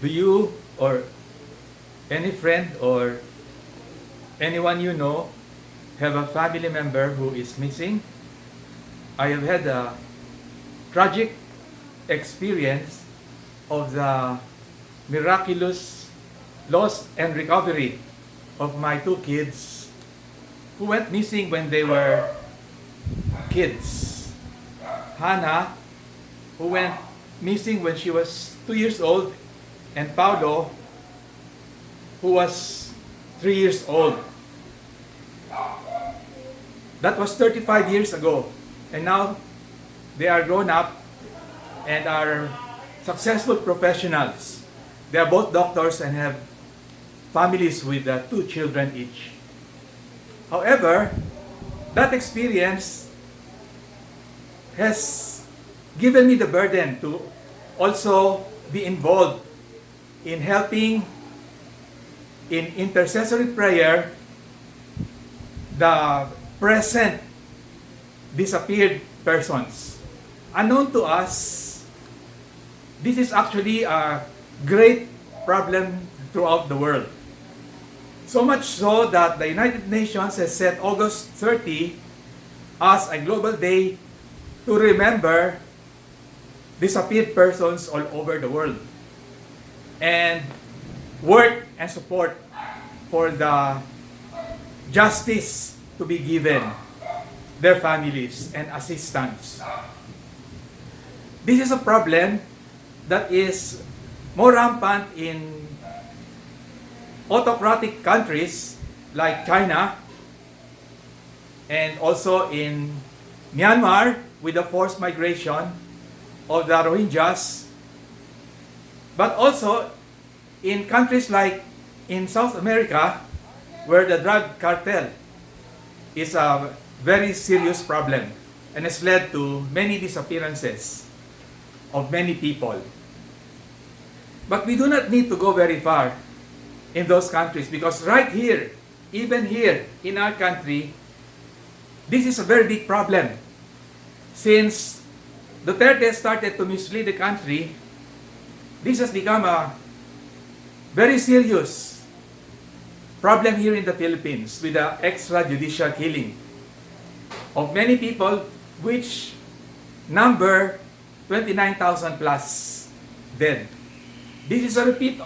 Do you or any friend or anyone you know have a family member who is missing? I have had a tragic experience of the miraculous loss and recovery of my two kids who went missing when they were kids. Hannah, who went missing when she was 2 years old, and Paulo, who was 3 years old. That was 35 years ago. And now they are grown up and are successful professionals. They are both doctors and have families with 2 children each. However, that experience has given me the burden to also be involved in helping in intercessory prayer the present disappeared persons. Unknown to us, this is actually a great problem throughout the world. So much so that the United Nations has set August 30 as a global day to remember disappeared persons all over the world and work and support for the justice to be given their families and assistance. This is a problem that is more rampant in autocratic countries like China and also in Myanmar with the forced migration of the Rohingyas, but also in countries like in South America where the drug cartel is a very serious problem and has led to many disappearances of many people. But we do not need to go very far in those countries because right here, even here in our country, this is a very big problem. Since Duterte started to mislead the country, this has become a very serious problem here in the Philippines with the extrajudicial killing of many people, which number 29,000 plus dead. This is a repeat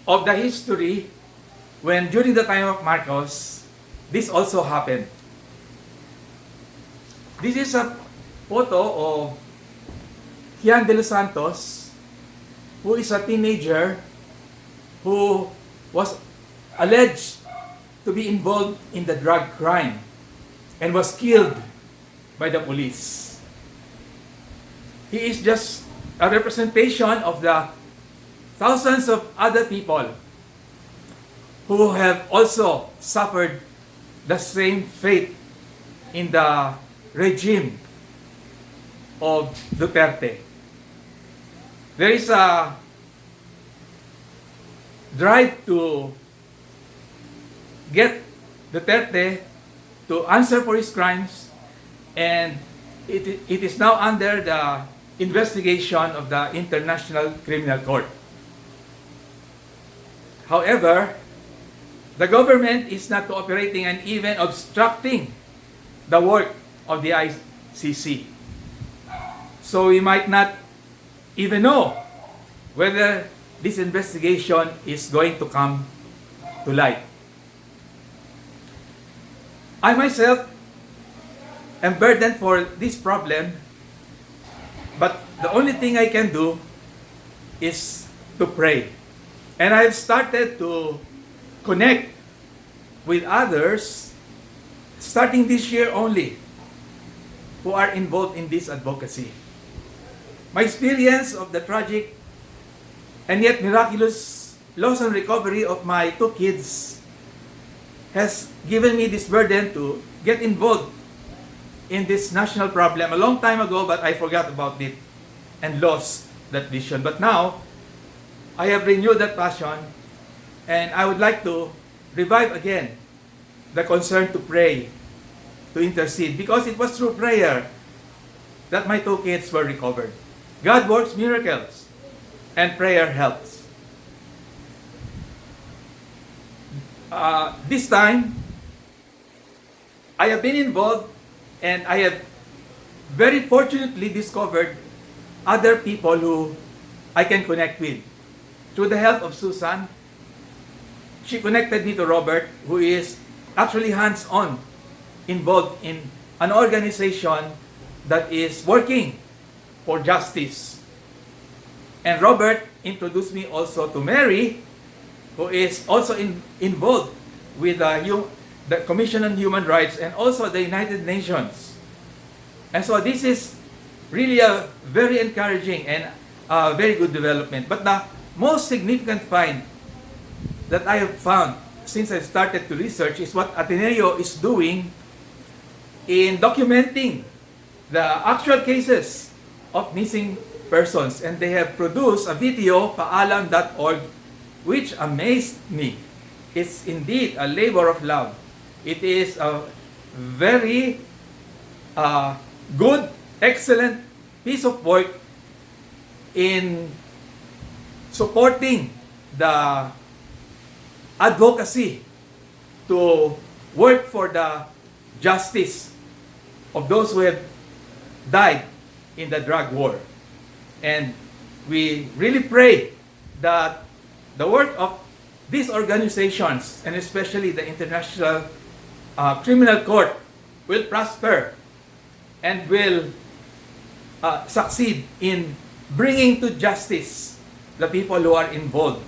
of the history when during the time of Marcos, this also happened. This is a photo of Kian de los Santos, who is a teenager who was alleged to be involved in the drug crime and was killed by the police. He is just a representation of the thousands of other people who have also suffered the same fate in the regime of Duterte. There is a drive to get Duterte to answer for his crimes, and it is now under the investigation of the International Criminal Court. However, the government is not cooperating and even obstructing the work of the ICC. So we might not even know whether this investigation is going to come to light. I myself am burdened for this problem, but the only thing I can do is to pray. And I've started to connect with others starting this year only who are involved in this advocacy. My experience of the tragic and yet miraculous loss and recovery of my two kids has given me this burden to get involved in this national problem a long time ago, but I forgot about it and lost that vision. But now, I have renewed that passion, and I would like to revive again the concern to pray, to intercede, because it was through prayer that my two kids were recovered. God works miracles, and prayer helps. This time, I have been involved, and I have very fortunately discovered other people who I can connect with. Through the help of Susan, she connected me to Robert, who is actually hands-on involved in an organization that is working for justice. And Robert introduced me also to Mary, who is also involved with the Commission on Human Rights and also the United Nations. And so this is really a very encouraging and very good development. But the most significant find that I have found since I started to research is what Ateneo is doing in documenting the actual cases of missing persons. And they have produced a video, paalam.org, which amazed me. It's indeed a labor of love. It is a very good, excellent piece of work in supporting the advocacy to work for the justice of those who have died in the drug war. And we really pray that the work of these organizations, and especially the International Criminal Court, will prosper and will succeed in bringing to justice the people who are involved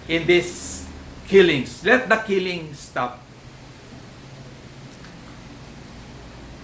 in these killings. Let the killing stop.